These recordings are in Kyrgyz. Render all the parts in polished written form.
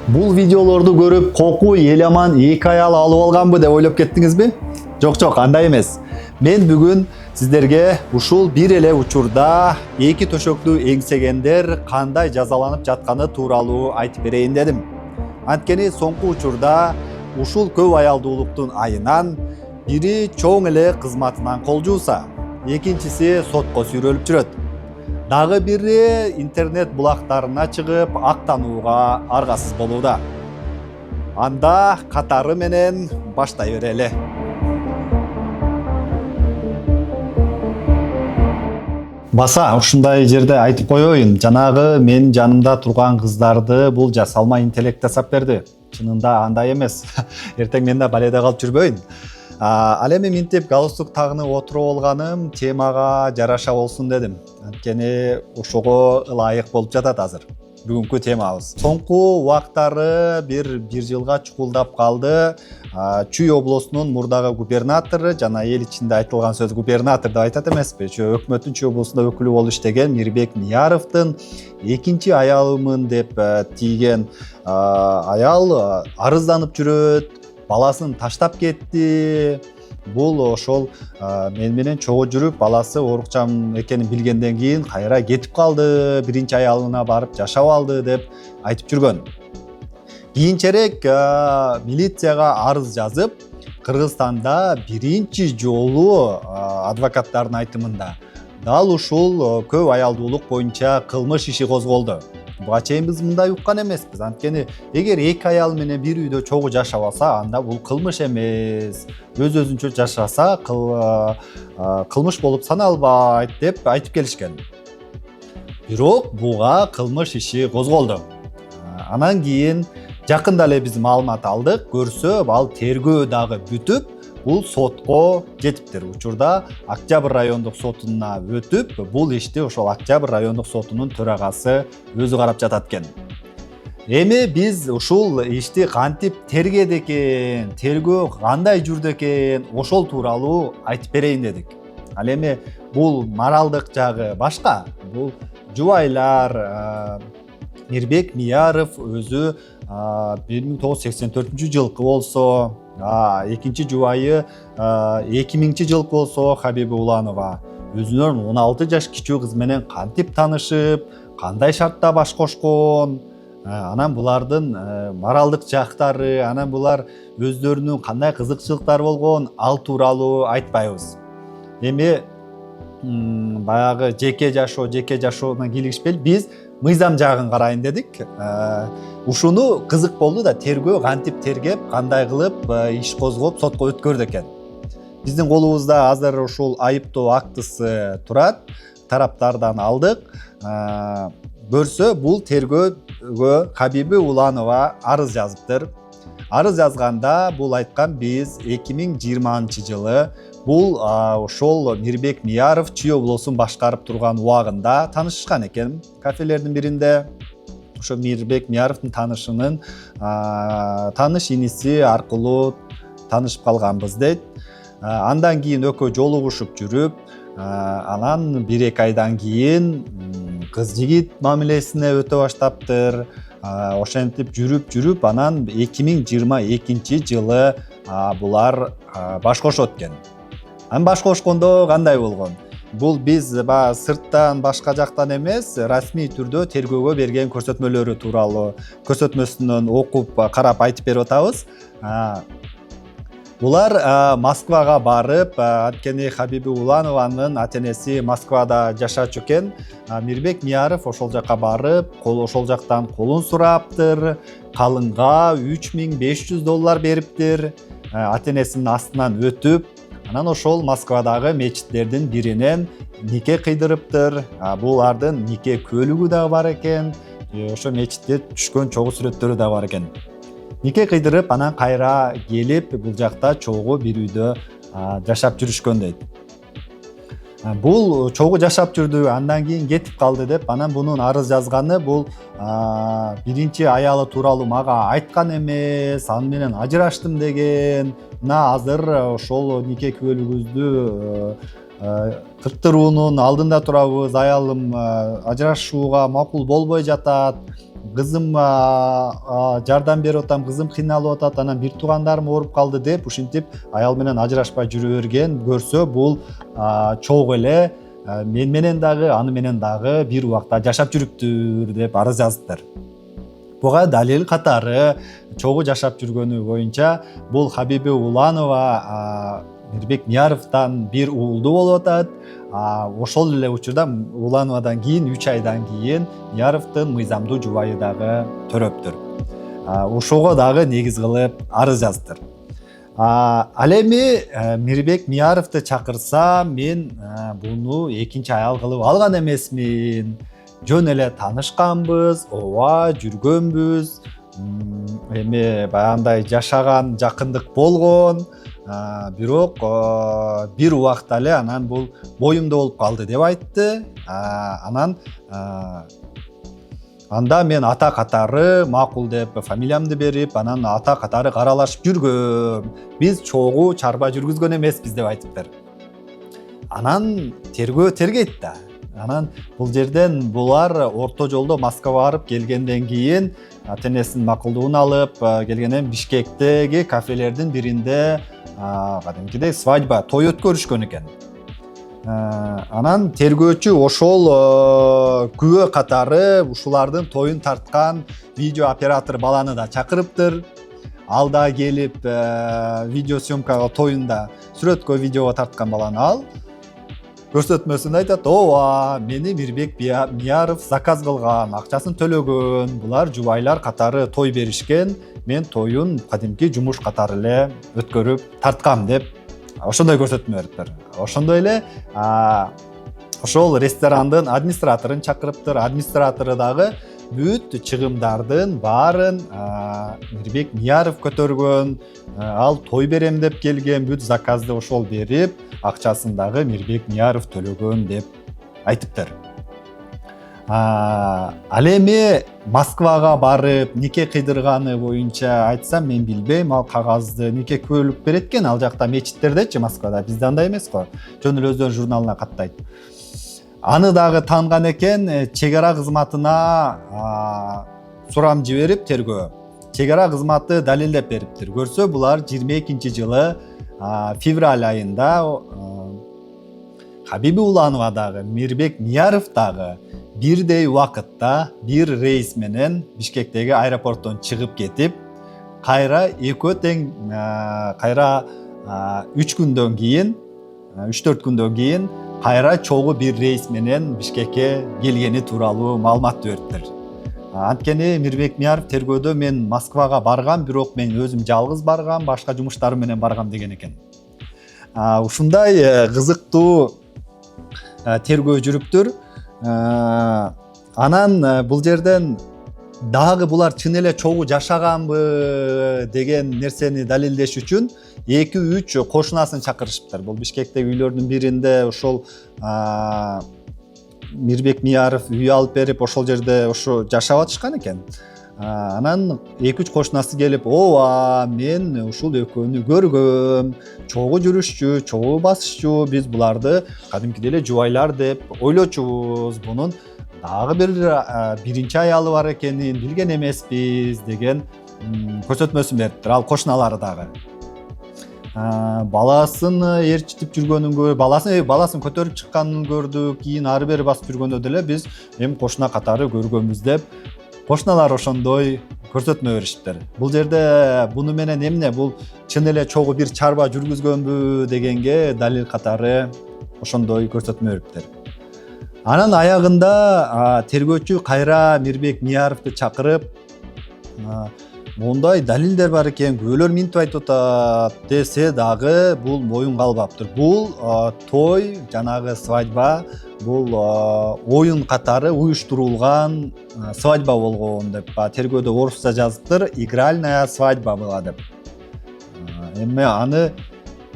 Бул видеолорду көрүп коку эламан эки аял алып алганбы деп ойлоп кеттиңизби? Жок, андай эмес. Мен бүгүн сиздерге ушул бир эле учурда эки төшөктү эңсегендер кандай жазаланып жатканы тууралуу айтып берейин дедим. Анткени соңку учурда ушул көп аялдуулуктун айынан бири чоң эле кызматынан кол жууса, экинчиси сотко сүйрөлүп жүрөт. Дагы бири интернет булактарына чыгып актанууга аргасыз болууда. Анда катары менен баштай берели. Баса ушундай жерде айтып коеюн, жанагы мен жанымда турган кыздарды бул жасалма интеллект жасап берди. Чынында андай эмес. Эртең мен да баледе калып жүрбөйүн. Ал эми минтип галстук тагынып отуруп алганым темага жараша болсун дедим. Анткени ошого ылайык болуп жатат азыр бүгүнкү темабыз. Соңку убактары бир жылга чукулдап калды. Чүй облусунун мурдагы губернатору, жана эл ичинде айтылган сөз губернатор деп айтат эмеспи, өкмөттүн Чүй облусунда өкүлү болуп иштеген Мирбек Мияровдун экинчи аялымын деп тийген аял арызданып жүрөт. Баласын таштап кетти. Бул ошол мен менен чогуу жүрүп, баласы оорукчан экенин билгенден кийин кайра кетип калды, биринчи аялына барып жашап алды деп айтып жүргөн. Кийинчерээк милицияга арыз жазып, Кыргызстанда биринчи жолу адвокаттардын айтымында дал ушул көп аялдуулук боюнча кылмыш иши козголду. Буга чейин биз мындай уккан эмеспиз. Анткени эгер эки аял менен бир үйдө чогуу жашап алса, анда бул кылмыш эмес. Өз-өзүнчө жашаса кылмыш болуп саналбайт деп айтып келишкен. Бирок буга кылмыш иши козголду. Анан кийин жакында эле биз маалымат алдык. Көрсө, ал тергөө дагы бүтүп, бул сотко жетиптир. Учурда Октябрь райондук сотуна өтүп, бул ишти ошол Октябрь райондук сотунун төрагасы өзү карап жатат экен. Эми биз ушул ишти кантип тергеди экен, тергөө кандай жүрдү экен, ошол тууралуу айтып берейин дедик. Ал эми бул моралдык жагы башка. Бул жубайлар Мирбек Мияров өзү 1984 жылкы болсо, экинчи жубайы 2000 жылкы болсо Хабиба Уланова өзүнөн 16 жаш кичүү кыз менен кантип таанышып, кандай шартта баш кошкон, анан булардын моралдык жактары, анан булар өздөрүнүн кандай кызыкчылыктары болгон, ал тууралуу айтпайбыз. Эми баягы жеке жашоона кийлигишпей, биз мыйзам жагын карайын дедик. Ушуну кызык болду да, тергөө кантип тергеп, кандай кылып иш козгоп сотко өткөрдү экен. Биздин колубузда азыр ушул айыптоо актысы турат. Тараптардан алдык. Көрсө, бул тергөөгө Хабиба Уланова арыз жазыптыр. Арыз жазганда бул айткан, биз 2020 жылы бул ошол Мирбек Мияров Чүй облусун башкарып турган убагында таанышкан экен кафелердин биринде. Ошо Мирбек Мияровдун таанышынын тааныш иниси аркылуу таанышып калганбыз дейт. Андан кийин экөө жолугушуп жүрүп, анан 1-2 айдан кийин кыз жигит мамилесине өтө баштаптыр. Ошентип жүрүп, анан 2022 жылы булар баш кошот экен. Анан баш кошкондо кандай болгон? Бул биз сырттан, башка жактан эмес, расмий түрдө тергөөгө берген көрсөтмөлөрү тууралуу көрсөтмөсүнөн окуп, карап айтып берип атабыз. Булар Москвага барып, анткени Хабиба Уланованын ата-энеси Москвада жашачу экен. Мирбек Мияров ошол жака барып, ошол жактан колун сураптыр. Калынга $3500 бериптир. Ата-энесинин астынан өтүп, анан ошол Москвадагы мечиттердин биринен нике кыйдырыптыр. Булардын нике көлүгү да бар экен. Ошо мечитте түшкөн чогуу сүрөттөрү да бар экен. Нике кыйдырып, анан кайра келип, бул жакта чогуу бир үйдө жашап жүрүшкөн дейт. Бул чогуу жашап жүрдү, андан кийин кетип калды деп, анан бунун арыз жазганы бул биринчи аялы тууралуу мага айткан эмес, аны менен ажыраштым деген. Мына азыр ошол нике көлүгүбүздү кыттыруунун алдында турабыз, аялым ажырашууга макул болбой жатат. кызым жардам берип атам, кызым кыйналып атат, анан бир туугандарым ооруп калды деп ушинтип аял менен ажырашпай жүрө берген көрсө бул чогуу эле мен менен дагы аны менен дагы бир убакта жашап жүрүптүр деп арыз жазыптыр. Буга далил катары чогуу жашап жүргөнү боюнча бул Хабиби Уланова Мирбек Мияровдон бир уулду болуп атат. Ошол эле учурда Улановадан кийин 3 айдан кийин Мияровдун мыйзамдуу жубайы дагы төрөптүр. Ошого дагы негиз кылып арыз жазыптыр. Ал эми Мирбек Мияровду чакырсам мен буну экинчи аял кылып алган эмесмин. Жөн эле таанышканбыз, ооба жүргөнбүз. Эми баягындай жашаган жакындык болгон. Бирок бир убакта эле анан бул боюмда болуп калды деп айтты. Анан анда мен ата катары макул деп фамилиямды берип, анан ата катары каралашып жүргөм. Биз чогуу чарба жүргүзгөн эмеспиз деп айтыптыр. Анан тергөө тергейт да. Анан бул жерден булар орто жолдо Москвага барып келгенден кийин ата-энесинин макулдугун алып келгенден Бишкектеги кафелердин биринде кадимкидей свадьба, той өткөрүшкөн экен. Анан тергөөчү ошол күбө катары ушулардын тоюн тарткан видео оператор баланы да чакырыптыр. Ал да келип видео съемкага тоюнда сүрөткө видеого тарткан баланы ал көрсөтмөсүндө айтат: ооба, мени Мирбек Мияров заказ кылган, акчасын төлөгөн, булар жубайлар катары той беришкен, мен тоюн кадимки жумуш катары эле өткөрүп тарткам деп ошондой көрсөтмө бериптир. Ошондой эле ошол ресторандын администраторун чакырыптыр. Администратору дагы бүт чыгымдардын баарын Мирбек Мияров көтөргөн, ал той берем деп келген, бүт заказды ошол берип, акчасын дагы Мирбек Мияров төлөгөн деп айтыптыр. Ал эми Москвага барып нике кыйдырганы боюнча айтсам мен билбейм. Ал кагазды нике күбөлүк берет экен ал жакта мечиттердечи, Москвада. Бизде андай эмес го. Жөн эле өздөрүнүн журналына каттайт. Аны дагы таанган экен, чек ара кызматына сурам жиберип тергөө. Чек ара кызматы далилдеп бериптир. Көрсө булар 22-жылы февраль айында Хабиби Уланова дагы, Мирбек Мияров дагы бирдей убакытта бир рейс менен Бишкектеги аэропорттон чыгып кетип, кайра экөө тең кайра 3 күндөн кийин, 3-4 күндөн кийин кайра чогуу бир рейс менен Бишкекке келгени тууралуу маалымат бериптир. Анткени Мирбек Мияров тергөөдө мен Москвага баргам, бирок мен өзүм жалгыз баргам, башка жумуштарым менен баргам деген экен. Ушундай кызыктуу тергөө жүрүптүр. Анан бул жерден дагы булар чын эле чогуу жашаганбы деген нерсени далилдеш үчүн 2-3 кошунасын чакырышыптыр. Бул Бишкектеги үйлөрдүн биринде ошол Мирбек Мияров үй алып берип, ошол жерде ошо жашап атышкан экен. Анан 2-3 кошунасы келип: ооба, мен ушул экөөнү көргөм, чогуу жүрүшчү, чогуу басышчу, биз буларды кадимкидей эле жубайлар деп ойлочубуз, бунун дагы бир биринчи аялы бар экенин билген эмеспиз деген көрсөтмөсүн бериптир ал кошуналары дагы. Баласын ээрчитип жүргөнүн көрүп, баласын көтөрүп чыкканын көрдүк, кийин ары бери басып жүргөндө деле биз эми кошуна катары көргөнбүз деп кошуналар ошондой көрсөтмө беришиптир. Бул жерде буну менен эмне, бул чын эле чогуу бир чарба жүргүзгөнбү дегенге далил катары ошондой көрсөтмө бериптир. Анан аягында тергөөчү кайра Мирбек Мияровду чакырып, мондай далилдер бар экен, күбөлөр минтип айтып атат десе дагы бул моюн калбаптыр. Бул той, жанагы свадьба, бул оюн катары уюштурулган свадьба болгон деп тергөөдө орусча жазыптыр. Игральная свадьба была деп. Эми аны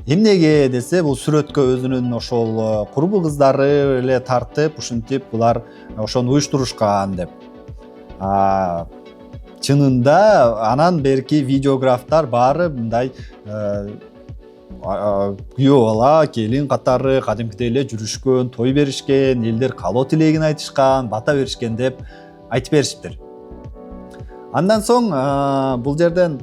эмнеге десе, бул сүрөткө өзүнүн ошол курбу кыздары эле тартып, ушинтип булар ошону уюштурушкан деп. Чынында анан берки видеографтар баары мындай күйөө бала, келин катары кадимкидей эле жүрүшкөн, той беришкен, элдер каалоо тилегин айтышкан, бата беришкен деп айтып беришиптир. Андан соң бул жерден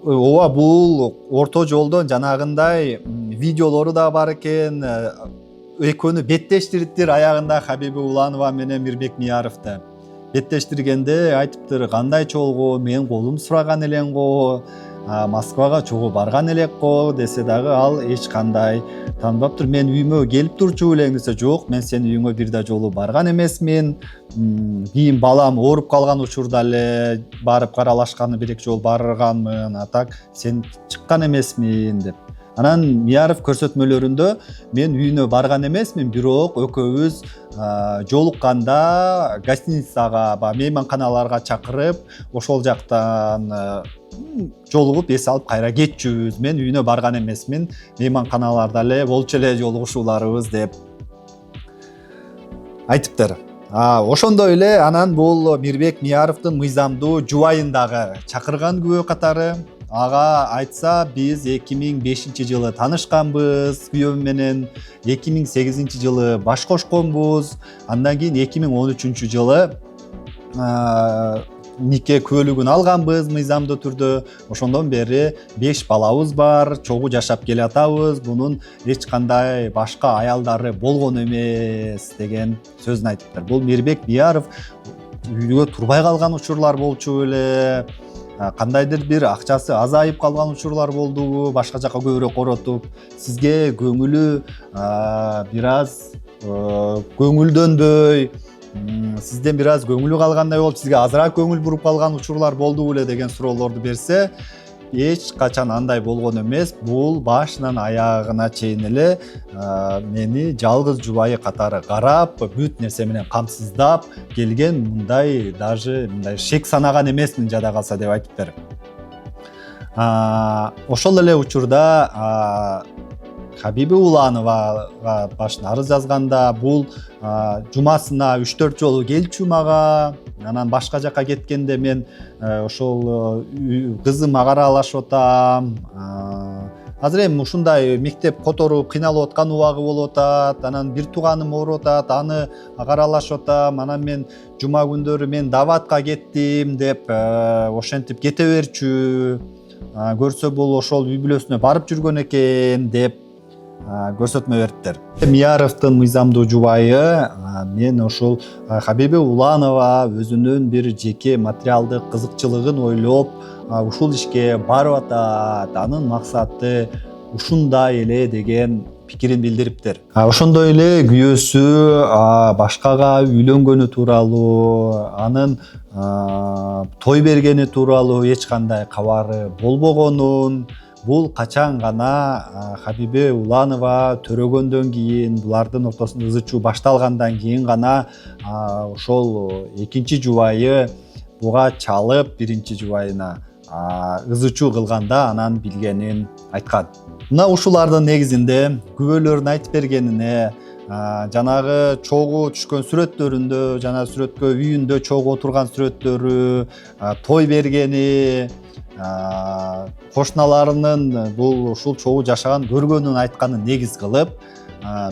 ооба бул орто жолдон жанагындай видеолору да бар экен. Экөөнү беттештириптир аягында Хабиба Уланова менен Мирбек Мияровду. Беттештиргенде айтыптыр, кандай чолго мен колум сураган элем го, Москвага чогуу барган элек го десе дагы ал эч кандай тааныбаптыр. Мен үйүмө келип турчу элең десе, жок, мен сенин үйүңө бир да жолу барган эмесмин. Кийин балам ооруп калган учурда эле барып каралашканы бир эки жолу барганмын, а так сен чыккан эмесмин деп. Анан Мияров көрсөтмөлөрүндө мен үйүнө барган эмесмин, бирок экөөбүз жолукканда гостиницага, мейманканаларга чакырып, ошол жактан жолугуп эс алып кайра кетчүбүз. Мен үйүнө барган эмесмин, мейманканаларда эле болчу эле жолугушууларыбыз деп айтыптыр. Ошондой эле анан бул Мирбек Мияровдун мыйзамдуу жубайын дагы чакырган күбө катары. Ага айтса, биз 2005-жылы таанышканбыз күйөөм менен, 2008-жылы баш кошконбуз, андан кийин 2013-жылы нике күбөлүгүн алганбыз мыйзамдуу түрдө. Ошондон бери 5 балабыз бар, чогуу жашап келатабыз. Бунун эч кандай башка аялдары болгон эмес деген сөзүн айтыптыр. Бул Мирбек Мияров үйгө турбай калган учурлар болчу эле, кандайдыр бир акчасы азайып калган учурлар болдубу, башка жака көбүрөөк коротуп, сизге көңүлү бир аз көңүлдөнбөй, сизден бир аз көңүлү калгандай болуп, сизге азыраак көңүл буруп калган учурлар болдубу эле деген суроолорду берсе, эч качан андай болгон эмес. Бул башынан аягына чейин эле мени жалгыз жубайы катары карап, бүт нерсе менен камсыздап келген, мындай даже мындай шек санаган эмесмин жада калса деп айтыптыр. Ошол эле учурда Хабиба Улановага башына арыз жазганда, бул жумасына 3-4 жолу келчү мага. Анан башка жака кеткенде мен ошол кызым агаралашып атам. Азыр эми ушундай мектеп которуп кыйналып аткан убагы болуп атат. Анан бир тууганым ооруп атат, аны агаралашып атам. Анан мен жума күндөрү мен даватка кеттим деп ошентип кете берчү. Көрсө бул ошол үй бүлөсүнө барып жүргөн экен деп көрсөтмө бериптир. Мияровдун мыйзамдуу жубайы мен ошол Хабиба Уланова өзүнүн бир жеке материалдык кызыкчылыгын ойлоп ушул ишке барып атат. Анын максаты ушундай эле деген пикирин билдириптир. Ошондой эле күйөөсү башкага үйлөнгөнү тууралуу, анын той бергени тууралуу эч кандай кабары болбогонун, бул качан гана Хабиба Уланова төрөгөндөн кийин, булардын ортосунда ызы чуу башталгандан кийин гана ошол экинчи жубайы буга чалып, биринчи жубайына ызы чуу кылганда анан билгенин айткан. Мына ушулардын негизинде күбөлөрүн айтып бергенине, жанагы чогуу түшкөн сүрөттөрүндө, жана сүрөткө үйүндө чогуу отурган сүрөттөрү, той бергени, кошуналарынын бул ушул чогуу жашаган көргөнүн айтканын негиз кылып,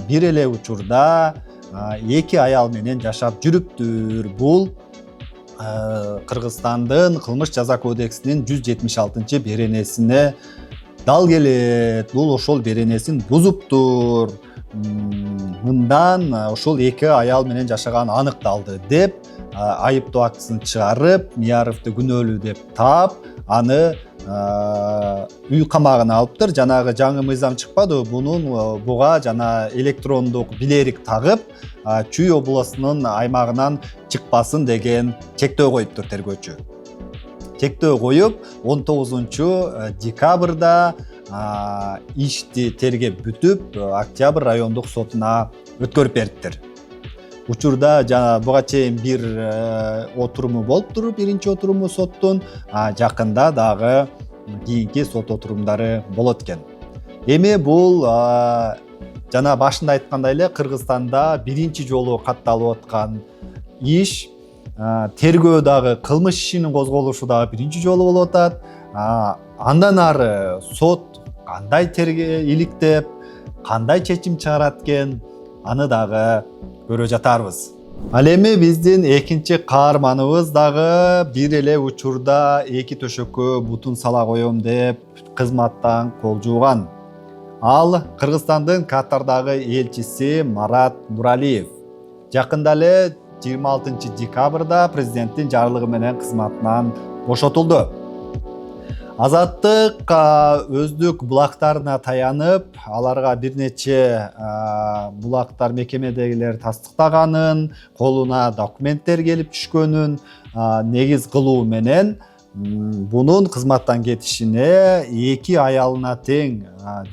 бир эле учурда 2 аял менен жашап жүрүптүр. Бул Кыргызстандын кылмыш жаза кодексинин 176 беренесине дал келет. Бул ошол беренесин бузуптур. Мындан ошол 2 аял менен жашаган аныкталды деп айыптоо актысын чыгарып, Мияровду күнөөлүү деп таап, аны үй камагына алыптыр. Жанагы жаңы мыйзам чыкпадыбы? Буга жана электрондук билерик тагып, Чүй областынын аймагынан чыкпасын деген чектөө коюптур тергөөчү. Чектөө коюп, 19 декабрда ишти тергеп бүтүп, Октябрь райондук сотуна өткөрүп бериптир. Учурда буга чейин бир отуруму болуптур, биринчи отуруму соттун, жакында дагы кийинки сот отурумдары болот экен. Эми бул жана башында айткандай эле Кыргызстанда биринчи жолу катталып аткан иш, тергөө дагы кылмыш ишинин козголушу дагы биринчи жолу болуп атат. Андан ары сот кандай иликтеп, кандай чечим чыгарат экен, аны дагы көрө жатарбыз. Ал эми биздин экинчи каарманыбыз дагы бир эле учурда эки төшөккө бутун сала коем деп кызматтан кол жууган. Ал Кыргызстандын Катардагы элчиси Марат Нуралиев. Жакында эле 26 декабрда президенттин жарлыгы менен кызматынан бошотулду. Азаттык өздүк булактарына таянып, аларга бир нече булактар мекемедегилер тастыктаганын, колуна документтер келип түшкөнүн негиз кылуу менен бунун кызматтан кетишине эки аялына тең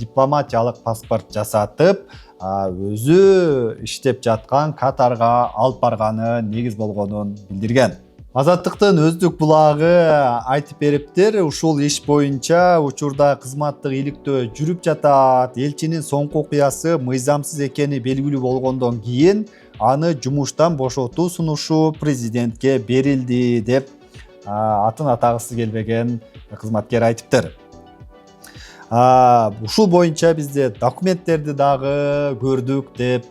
дипломатиялык паспорт жасатып, өзү иштеп жаткан Катарга алып барганы негиз болгонун билдирген. Азаттыктын өздүк булагы айтып бериптир, ушул иш боюнча учурда кызматтык иликтөө жүрүп жатат. Элчинин соңку окуясы мыйзамсыз экени белгилүү болгондон кийин аны жумуштан бошотуу сунушу президентке берилди деп атын атагысы келбеген кызматкер айтыптыр. Ушул боюнча бизде документтерди дагы көрдүк деп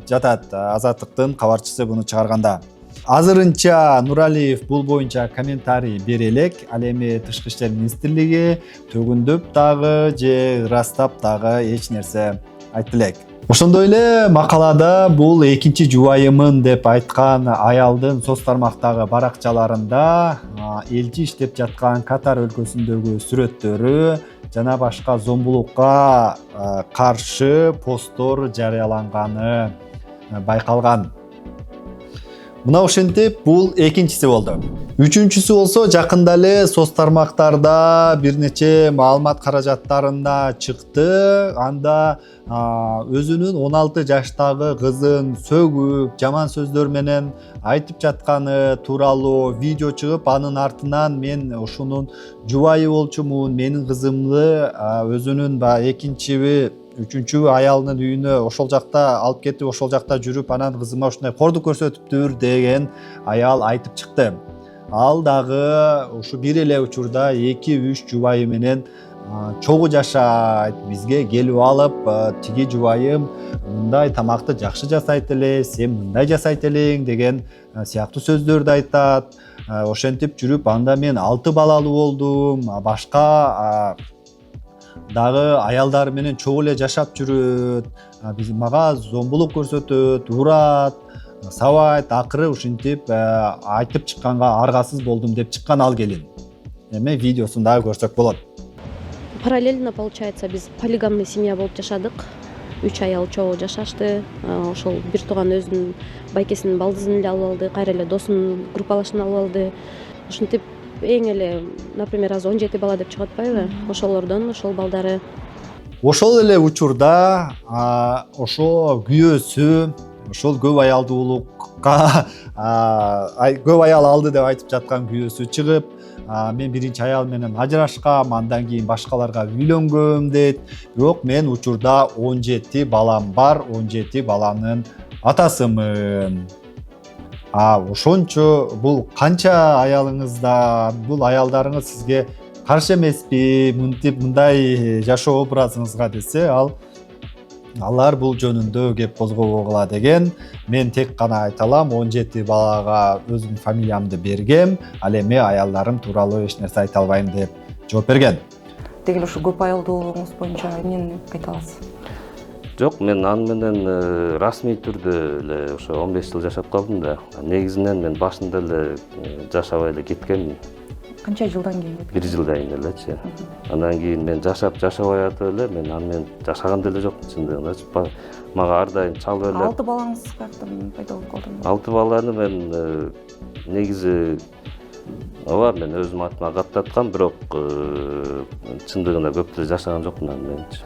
жатат Азаттыктын кабарчысы буну чыгарганда. Азырынча Нуралиев бул боюнча комментарий бере элек. Ал эми Тышкы иштер министрлиги төгүндөп дагы же ырастап дагы эч нерсе айтты элек. Ошондой эле макалада бул экинчи жубайымын деп айткан аялдын соц тармактагы баракчаларында элчи иштеп жаткан Катар өлкөсүндөгү сүрөттөрү жана башка зомбулукка каршы посттор жарыяланганы байкалган. Мына ошентип бул экинчиси болду. Үчүнчүсү болсо жакында эле соц тармактарда бир нече маалымат каражаттарында чыкты. Анда өзүнүн 16 жаштагы кызын сөгүп, жаман сөздөр менен айтып жатканы тууралуу видео чыгып, анын артынан мен ушунун жубайы болчумун, менин кызымды өзүнүн экинчиби үчүнчү аялынын үйүнө ошол жакта алып кетип, ошол жакта жүрүп, анан кызыма ушундай кордук көрсөтүптүр деген аял айтып чыкты. Ал дагы ушу бир эле учурда 2-3 жубайы менен чогуу жашайт, бизге келип алып, тиги жубайым мындай тамакты жакшы жасайт эле, сен мындай жасайт элең деген сыяктуу сөздөрдү айтат. Ошентип жүрүп, анда мен 6 балалуу болдум, башка дагы аялдар менен чогуу эле жашап жүрөт, мага зомбулук көрсөтөт, урат, сабайт, акыры ушинтип айтып чыкканга аргасыз болдум деп чыккан ал келин. Эми видеосун дагы көрсөк болот. Параллельно, получается, биз полигамный семья болуп жашадык. 3 аял чогуу жашашты. Ошол бир тууган өзүнүн байкесинин балдызын эле алып алды, кайра эле досунун группалашын алып алды. Ушинтип эң эле, например, азыр 17 бала деп чыгып атпайбы? Ошолордон ошол балдары. Ошол эле учурда ошо күйөөсү ошол көп аялдуулукка көп аял алды деп айтып жаткан күйөөсү чыгып, мен биринчи аял менен ажырашкам, андан кийин башкаларга үйлөнгөм дейт. Бирок мен учурда 17 балам бар, 17 баланын атасымын. Ошончо бул канча аялыңызда, бул аялдарыңыз сизге каршы эмеспи, мындай жашоо образыңызга десе, алар бул жөнүндө кеп козгобогула деген. Мен тек гана айта алам, 17 балага өзүмдүн фамилиямды бергем, ал эми аялдарым тууралуу эч нерсе айта албайм деп жооп берген. Дегел ушу көп аялдуулугуңуз боюнча эмнени айта аласыз? Жок, мен аны менен расмий түрдө эле ошо 15 жыл жашап калдым да. Негизинен мен башында эле жашабай эле кеткенмин. Канча жылдан кийин? 1 жылдан кийин элечи. Андан кийин мен жашабай атып эле, мен аны менен жашаган деле жок чындыгында. Мага ар дайым чалып эле. 6 балаңыз каяктан пайда болуп калды? 6 баланы мен негизи мен өзүм атыма каттаткам, бирок чындыгында көп деле жашаган жокмун аны менчи.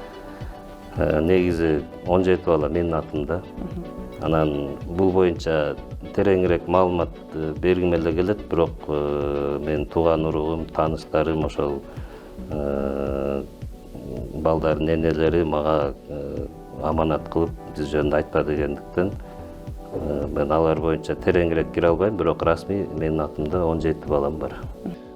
Негизи 17 бала менин атымда. Анан бул боюнча тереңирээк маалымат бергим эле келет, бирок мен тууган уругум, тааныштарым, ошол балдардын энелери мага аманат кылып биз жөнүндө айтпа дегендиктен мен алар боюнча тереңирээк кире албайм, бирок расмий менин атымда 17 балам бар.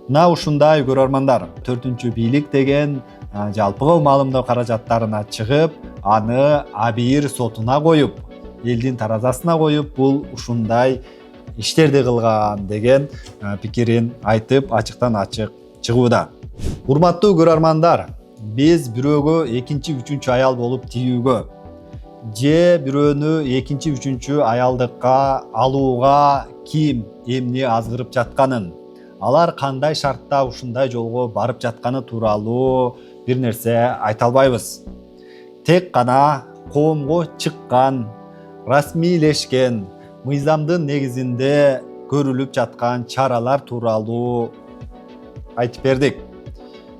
Мына ушундай көрөрмандар, 4-үнчү бийлик деген жалпыга маалымдоо каражаттарына чыгып, аны Абийир сотуна коюп, элдин таразасына коюп бул ушундай иштерди кылган деген пикирин айтып ачыктан ачык чыгууда. Урматтуу көрөрмандар, биз бирөөгө экинчи, үчүнчү аял болуп тийүүгө же бирөөнү экинчи, үчүнчү аялдыкка алууга ким эмне азгырып жатканын, алар кандай шартта ушундай жолго барып жатканы тууралуу бир нерсе айта албайбыз. Тек гана коомго чыккан, расмийлешкен, мыйзамдын негизинде көрүлүп жаткан чаралар тууралуу айтып бердик.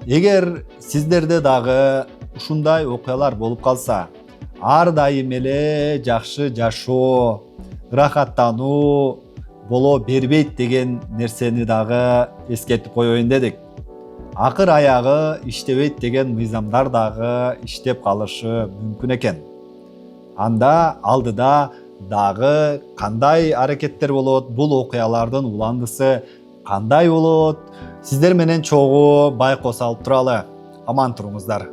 Эгер сиздерде дагы ушундай окуялар болуп калса, ар дайым эле жакшы жашоо, ырахаттануу боло бербейт деген нерсени дагы эскертип коеюн дедик. Акыр аягы иштебейт деген мыйзамдар дагы иштеп калышы мүмкүн экен. Анда алдыда дагы кандай аракеттер болот, бул окуялардын уландысы кандай болот? Сиздер менен чогуу байкоос алып туралы. Аман туруңуздар.